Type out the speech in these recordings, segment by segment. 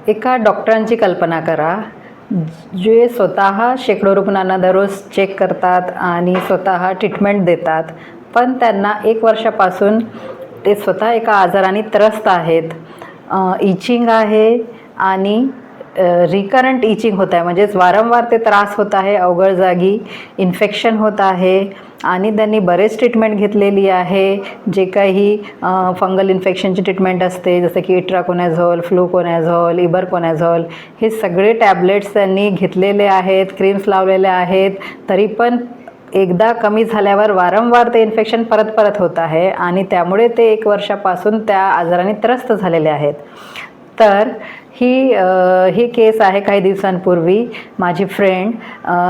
एका डॉक्टरांची कल्पना करा, जे स्वतः शेकडो रुग्णांना दररोज चेक करतात आणि स्वतः ट्रीटमेंट देतात, पण त्यांना 1 वर्षापासून ते स्वतः एका आजाराने त्रस्त आहेत. इचिंग आहे आणि रिकरंट इचिंग होत आहे, म्हणजेच वारंवार ते त्रास होत आहे, अवघड जागी इन्फेक्शन होत आहे आणि त्यांनी बरेच ट्रीटमेंट घेतलेली आहे. जे काही फंगल इन्फेक्शनची ट्रीटमेंट असते, जसं की इट्राकोनॅझोल, फ्लुकोनॅझोल, इबरकोनॅझोल, हे सगळे टॅबलेट्स त्यांनी घेतलेले आहेत, क्रीम्स लावलेल्या आहेत, तरी पण एकदा कमी झाल्यावर वारंवार ते इन्फेक्शन परत परत होत आहे आणि त्यामुळे ते 1 वर्षापासून त्या आजाराने त्रस्त झालेले आहेत. तर ही केस आहे. काही दिवसांपूर्वी माझी फ्रेंड,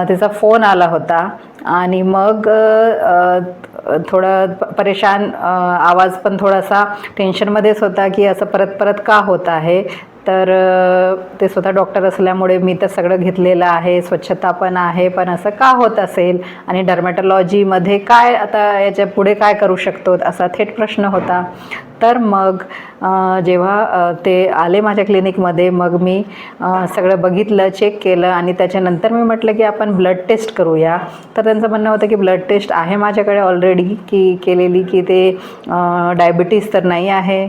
तिचा फोन आला होता आणि मग थोडं परेशान, आवाज पण थोडासा टेन्शनमध्येच होता की असं परत परत का होत आहे. तर ते स्वतः डॉक्टर असल्यामुळे मी तर सगळं घेतलेलं आहे, स्वच्छता पण आहे, पण असं का होत असेल आणि डर्मॅटॉलॉजीमध्ये काय आता याच्या पुढे काय करू शकतो, असा थेट प्रश्न होता. तर मग जेव्हा ते आले माझ्या क्लिनिकमध्ये, मग मी सगळं बघितलं, चेक केलं आणि त्याच्यानंतर मी म्हटलं की आपण ब्लड टेस्ट करूया. तर त्यांचं म्हणणं होतं की ब्लड टेस्ट आहे माझ्याकडे ऑलरेडी केलेली, की ते डायबिटीज तर नाही आहे,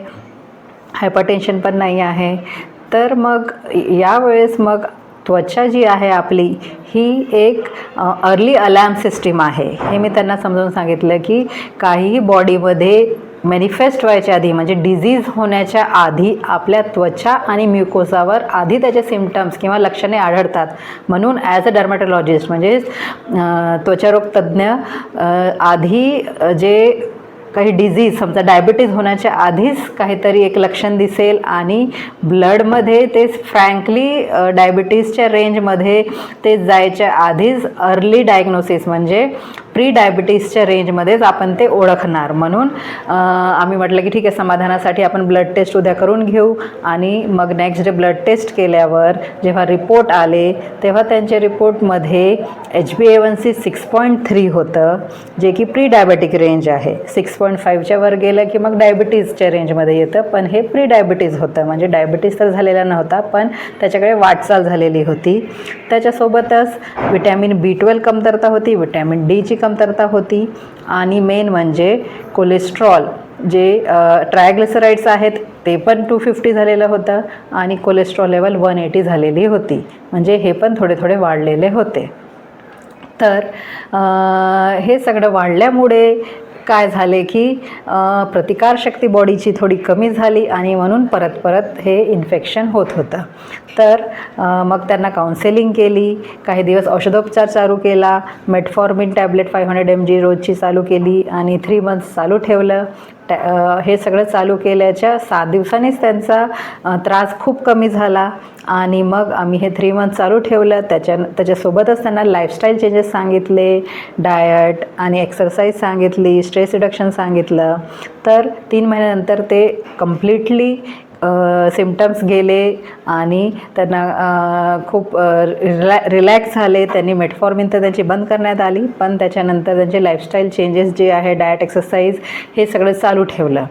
हायपरटेन्शन पण नाही आहे. तर मग यावेळेस मग त्वचा जी आहे आपली, ही एक अर्ली अलार्म सिस्टीम आहे. हे मी त्यांना समजावून सांगितलं की काहीही बॉडीमध्ये मॅनिफेस्ट व्हायच्या आधी, म्हणजे डिझीज होण्याच्या आधी आपल्या त्वचा आणि म्युकोसावर आधी त्याचे सिम्पटम्स किंवा लक्षणे आढळतात. म्हणून ॲज अ डर्मॅटॉलॉजिस्ट, म्हणजे त्वचारोग तज्ज्ञ, आधी जे काही डिझीज, समजा डायबिटीज होण्याच्या आधीच काहीतरी एक लक्षण दिसेल आणि ब्लडमध्ये ते फ्रँकली डायबिटीजच्या रेंजमध्ये ते जायच्या आधीच अर्ली डायग्नोसिस, म्हणजे प्री डायबिटीजच्या रेंजमध्येच आपण ते ओळखणार. म्हणून आम्ही म्हटलं की ठीक आहे, समाधानासाठी आपण ब्लड टेस्ट उद्या करून घेऊ. आणि मग नेक्स्ट डे ब्लड टेस्ट केल्यावर जेव्हा रिपोर्ट आले, तेव्हा त्यांच्या रिपोर्टमध्ये HbA1c 6.3 होतं, जे की प्री डायबेटिक रेंज आहे. 6.5च्या वर गेलं की मग डायबिटीजच्या रेंजमध्ये येतं, पण हे प्री डायबिटीज होतं, म्हणजे डायबिटीज तर झालेला नव्हता, पण त्याच्याकडे वाटचाल झालेली होती. त्याच्यासोबतच विटॅमिन B12 कमतरता होती, विटॅमिन Dची कमतरता होती आणि मेन म्हणजे कोलेस्ट्रॉल, जे ट्रायग्लिसराइड्स आहेत ते पण 250 झालेलं होतं आणि कोलेस्ट्रॉल लेवल 180 झालेली होती, म्हणजे हे पण थोडे थोडे वाढलेले होते. तर हे सगळं वाढल्यामुळे काय झाले की प्रतिकारशक्ती बॉडीची थोडी कमी झाली आणि म्हणून परत परत हे इन्फेक्शन होत होतं. तर मग त्यांना काउन्सेलिंग केली, काही दिवस औषधोपचार चालू केला, मेटफॉर्मिन टॅबलेट 500 mg रोजची चालू केली आणि 3 months चालू ठेवलं. हे सगळं चालू केल्याच्या 7 दिवसांनीच त्यांचा त्रास खूप कमी झाला आणि मग आम्ही हे 3 months चालू ठेवलं. त्याच्यासोबतच त्यांना लाईफस्टाईल चेंजेस सांगितले, डायट आणि एक्सरसाइज सांगितली, स्ट्रेस रिडक्शन सांगितलं. तर 3 महिन्यानंतर ते कम्प्लिटली सिम्पटम्स गेले आणि त्यांना खूप रिलॅक्स झाले. त्यांनी मेटफॉर्मिन तर त्यांची बंद करण्यात आली, पण त्याच्यानंतर त्यांचे लाईफस्टाईल चेंजेस जे आहे, डायट, एक्सरसाइज, हे सगळं चालू ठेवलं.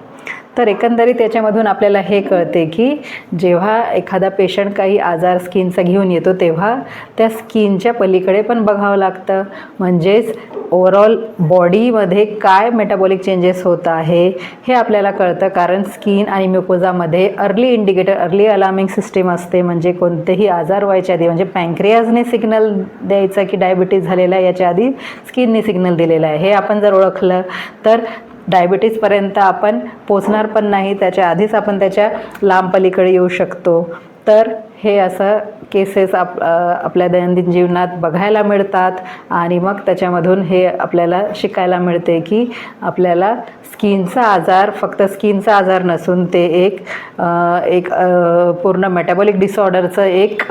तर एकंदरीत त्याच्यामधून आपल्याला हे कळते की जेव्हा एखादा पेशंट काही आजार स्किनचा घेऊन येतो, तेव्हा त्या स्किनच्या पलीकडे पण बघावं लागतं, म्हणजेच ओव्हरऑल बॉडीमध्ये काय मेटाबॉलिक चेंजेस होत आहे हे आपल्याला कळतं. कारण स्किन आणि म्युकोजामध्ये early indicator, early alarming system असते, म्हणजे कोणतेही आजार व्हायच्या आधी, म्हणजे पँक्रियाजने सिग्नल द्यायचा की डायबिटीज झालेला आहे, याच्या आधी स्किनने सिग्नल दिलेला आहे. हे आपण जर ओळखलं तर डायबिटीजपर्यंत आपण पोचणार पण नाही, त्याच्या आधीच आपण त्याच्या लांब पलीकडे येऊ शकतो. तर हे असं केसेस आपल्या दैनंदिन जीवनात बघायला मिळतात आणि मग त्याच्यामधून हे आपल्याला शिकायला मिळते की आपल्याला स्किनचा आजार फक्त स्किनचा आजार नसून ते एक पूर्ण मेटाबॉलिक डिसऑर्डरचं एक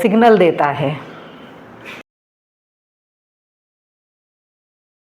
सिग्नल देत आहे.